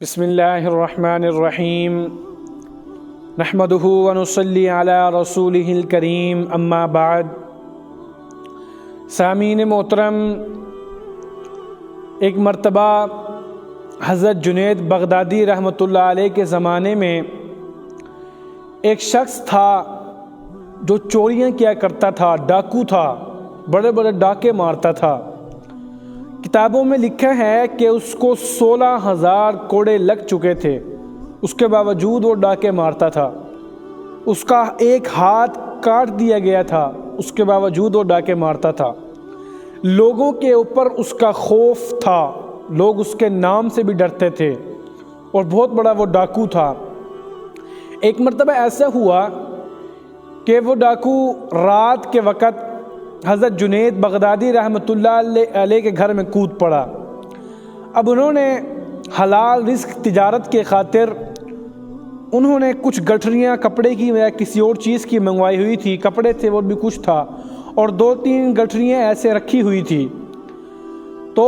بسم اللہ الرحمن الرحیم نحمدہ ونصلی علی رسولہ الکریم اما بعد۔ سامعین محترم، ایک مرتبہ حضرت جنید بغدادی رحمۃ اللہ علیہ کے زمانے میں ایک شخص تھا جو چوریاں کیا کرتا تھا، ڈاکو تھا، بڑے بڑے ڈاکے مارتا تھا۔ کتابوں میں لکھا ہے کہ اس کو 16,000 کوڑے لگ چکے تھے، اس کے باوجود وہ ڈاکے مارتا تھا۔ اس کا ایک ہاتھ کاٹ دیا گیا تھا، اس کے باوجود وہ ڈاکے مارتا تھا۔ لوگوں کے اوپر اس کا خوف تھا، لوگ اس کے نام سے بھی ڈرتے تھے، اور بہت بڑا وہ ڈاکو تھا۔ ایک مرتبہ ایسا ہوا کہ وہ ڈاکو رات کے وقت حضرت جنید بغدادی رحمۃ اللہ علیہ کے گھر میں کود پڑا۔ اب انہوں نے حلال رزق تجارت کے خاطر انہوں نے کچھ گٹھریاں کپڑے کی یا کسی اور چیز کی منگوائی ہوئی تھی، کپڑے تھے وہ بھی کچھ تھا، اور 2-3 گٹھریاں ایسے رکھی ہوئی تھی۔ تو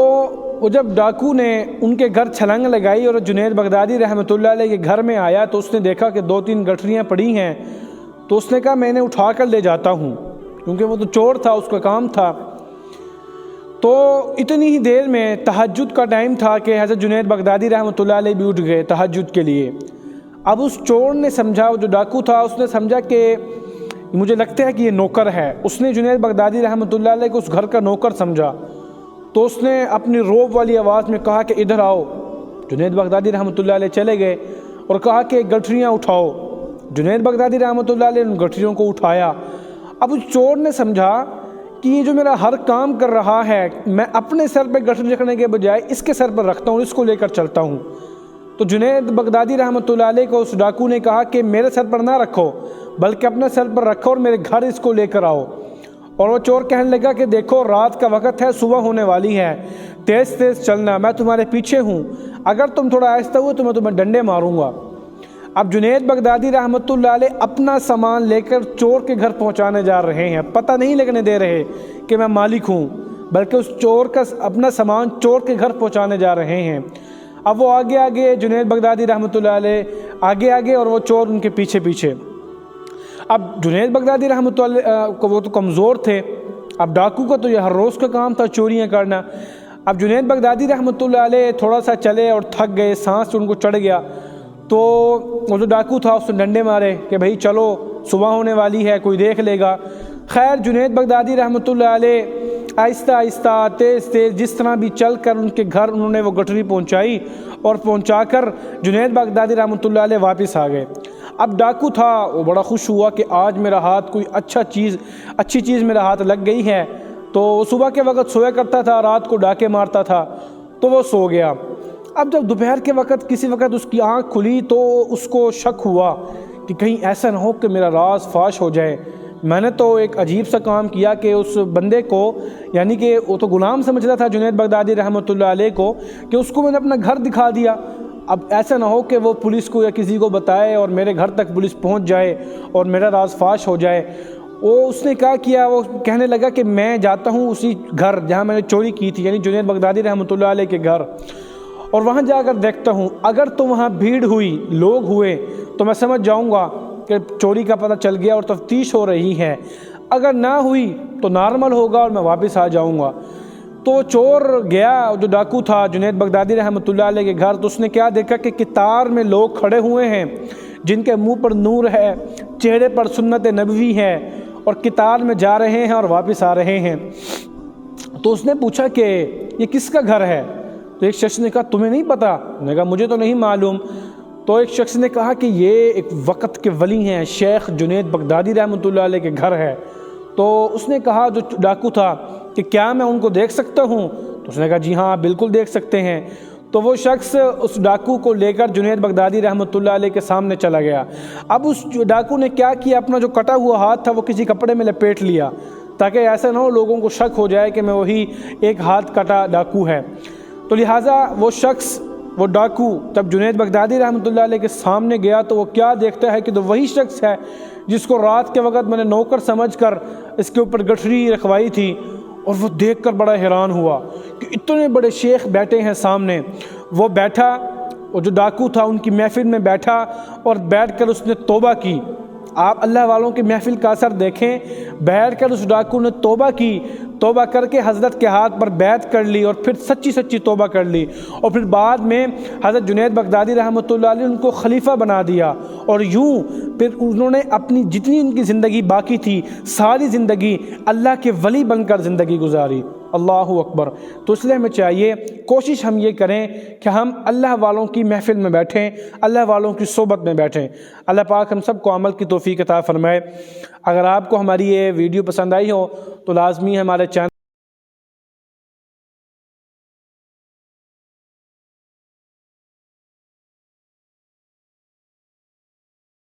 وہ جب ڈاکو نے ان کے گھر چھلانگ لگائی اور جنید بغدادی رحمۃ اللہ علیہ کے گھر میں آیا تو اس نے دیکھا کہ 2-3 گٹھریاں پڑی ہیں، تو اس نے کہا میں نے اٹھا کر لے جاتا ہوں، کیونکہ وہ تو چور تھا، اس کا کام تھا۔ تو اتنی ہی دیر میں تہجد کا ٹائم تھا کہ حضرت جنید بغدادی رحمۃ اللہ علیہ بھی اٹھ گئے تہجد کے لیے۔ اب اس چور نے سمجھا، جو ڈاکو تھا اس نے سمجھا کہ مجھے لگتا ہے کہ یہ نوکر ہے۔ اس نے جنید بغدادی رحمۃ اللہ علیہ کو اس گھر کا نوکر سمجھا، تو اس نے اپنی روب والی آواز میں کہا کہ ادھر آؤ۔ جنید بغدادی رحمۃ اللہ علیہ چلے گئے اور کہا کہ گٹھریاں اٹھاؤ۔ جنید بغدادی رحمۃ اللہ علیہ نے ان گٹھریوں کو اٹھایا۔ اب اس چور نے سمجھا کہ یہ جو میرا ہر کام کر رہا ہے، میں اپنے سر پہ گٹھری رکھنے کے بجائے اس کے سر پر رکھتا ہوں، اس کو لے کر چلتا ہوں۔ تو جنید بغدادی رحمۃ اللہ علیہ کو اس ڈاکو نے کہا کہ میرے سر پر نہ رکھو، بلکہ اپنے سر پر رکھو اور میرے گھر اس کو لے کر آؤ۔ اور وہ چور کہنے لگا کہ دیکھو رات کا وقت ہے، صبح ہونے والی ہے، تیز تیز چلنا، میں تمہارے پیچھے ہوں، اگر تم تھوڑا آہستہ ہوئے تو میں تمہیں ڈنڈے ماروں گا۔ اب جنید بغدادی رحمۃ اللہ علیہ اپنا سامان لے کر چور کے گھر پہنچانے جا رہے ہیں، پتہ نہیں لگنے دے رہے کہ میں مالک ہوں، بلکہ اس چور کا اپنا سامان چور کے گھر پہنچانے جا رہے ہیں۔ اب وہ آگے آگے، جنید بغدادی رحمۃ اللہ علیہ آگے آگے اور وہ چور ان کے پیچھے پیچھے۔ اب جنید بغدادی رحمۃ اللہ کو وہ تو کمزور تھے، اب ڈاکو کا تو یہ ہر روز کا کام تھا چوریاں کرنا۔ اب جنید بغدادی رحمۃ اللہ علیہ تھوڑا سا چلے اور تھک گئے، سانس ان کو چڑھ گیا، تو وہ جو ڈاکو تھا اس نے ڈنڈے مارے کہ بھائی چلو صبح ہونے والی ہے، کوئی دیکھ لے گا۔ خیر جنید بغدادی رحمۃ اللہ علیہ آہستہ آہستہ، تیز تیز، جس طرح بھی چل کر ان کے گھر انہوں نے وہ گٹھری پہنچائی، اور پہنچا کر جنید بغدادی رحمۃ اللہ علیہ واپس آ گئے۔ اب ڈاکو تھا وہ بڑا خوش ہوا کہ آج میرا ہاتھ کوئی اچھی چیز میرا ہاتھ لگ گئی ہے۔ تو صبح کے وقت سویا کرتا تھا، رات کو ڈاکے مارتا تھا، تو وہ سو گیا۔ اب جب دوپہر کے وقت کسی وقت اس کی آنکھ کھلی تو اس کو شک ہوا کہ کہیں ایسا نہ ہو کہ میرا راز فاش ہو جائے، میں نے تو ایک عجیب سا کام کیا کہ اس بندے کو، یعنی کہ وہ تو غلام سمجھتا تھا جنید بغدادی رحمۃ اللہ علیہ کو، کہ اس کو میں نے اپنا گھر دکھا دیا۔ اب ایسا نہ ہو کہ وہ پولیس کو یا کسی کو بتائے اور میرے گھر تک پولیس پہنچ جائے اور میرا راز فاش ہو جائے۔ اس نے کیا وہ کہنے لگا کہ میں جاتا ہوں اسی گھر جہاں میں نے چوری کی تھی، یعنی جنید بغدادی رحمۃ اللہ علیہ کے گھر، اور وہاں جا کر دیکھتا ہوں، اگر تو وہاں بھیڑ ہوئی، لوگ ہوئے، تو میں سمجھ جاؤں گا کہ چوری کا پتہ چل گیا اور تفتیش ہو رہی ہے، اگر نہ ہوئی تو نارمل ہوگا اور میں واپس آ جاؤں گا۔ تو چور گیا، جو ڈاکو تھا جنید بغدادی رحمۃ اللہ علیہ کے گھر، تو اس نے کیا دیکھا کہ قطار میں لوگ کھڑے ہوئے ہیں جن کے منہ پر نور ہے، چہرے پر سنت نبوی ہے، اور قطار میں جا رہے ہیں اور واپس آ رہے ہیں۔ تو اس نے پوچھا کہ یہ کس کا گھر ہے؟ تو ایک شخص نے کہا تمہیں نہیں پتہ؟ نے کہا مجھے تو نہیں معلوم۔ تو ایک شخص نے کہا کہ یہ ایک وقت کے ولی ہیں، شیخ جنید بغدادی رحمۃ اللہ علیہ کے گھر ہے۔ تو اس نے کہا، جو ڈاکو تھا، کہ کیا میں ان کو دیکھ سکتا ہوں؟ تو اس نے کہا جی ہاں بالکل دیکھ سکتے ہیں۔ تو وہ شخص اس ڈاکو کو لے کر جنید بغدادی رحمۃ اللہ علیہ کے سامنے چلا گیا۔ اب اس ڈاکو نے کیا کیا، اپنا جو کٹا ہوا ہاتھ تھا وہ کسی کپڑے میں لپیٹ لیا، تاکہ ایسا نہ ہو لوگوں کو شک ہو جائے کہ میں وہی ایک ہاتھ کٹا ڈاکو ہے۔ تو لہٰذا وہ شخص، وہ ڈاکو، جب جنید بغدادی رحمۃ اللہ علیہ کے سامنے گیا تو وہ کیا دیکھتا ہے کہ تو وہی شخص ہے جس کو رات کے وقت میں نے نوکر سمجھ کر اس کے اوپر گٹھری رکھوائی تھی۔ اور وہ دیکھ کر بڑا حیران ہوا کہ اتنے بڑے شیخ بیٹھے ہیں سامنے۔ وہ بیٹھا اور جو ڈاکو تھا ان کی محفل میں بیٹھا اور بیٹھ کر اس نے توبہ کی۔ آپ اللہ والوں کی محفل کا اثر دیکھیں، بیٹھ کر اس ڈاکو نے توبہ کی، توبہ کر کے حضرت کے ہاتھ پر بیعت کر لی اور پھر سچی سچی توبہ کر لی، اور پھر بعد میں حضرت جنید بغدادی رحمۃ اللہ علیہ ان کو خلیفہ بنا دیا، اور یوں پھر انہوں نے اپنی جتنی ان کی زندگی باقی تھی ساری زندگی اللہ کے ولی بن کر زندگی گزاری۔ اللہ اکبر۔ تو اس لیے ہمیں چاہیے کوشش ہم یہ کریں کہ ہم اللہ والوں کی محفل میں بیٹھیں، اللہ والوں کی صحبت میں بیٹھیں۔ اللہ پاک ہم سب کو عمل کی توفیق عطا فرمائے۔ اگر آپ کو ہماری یہ ویڈیو پسند آئی ہو تو لازمی ہمارے چینل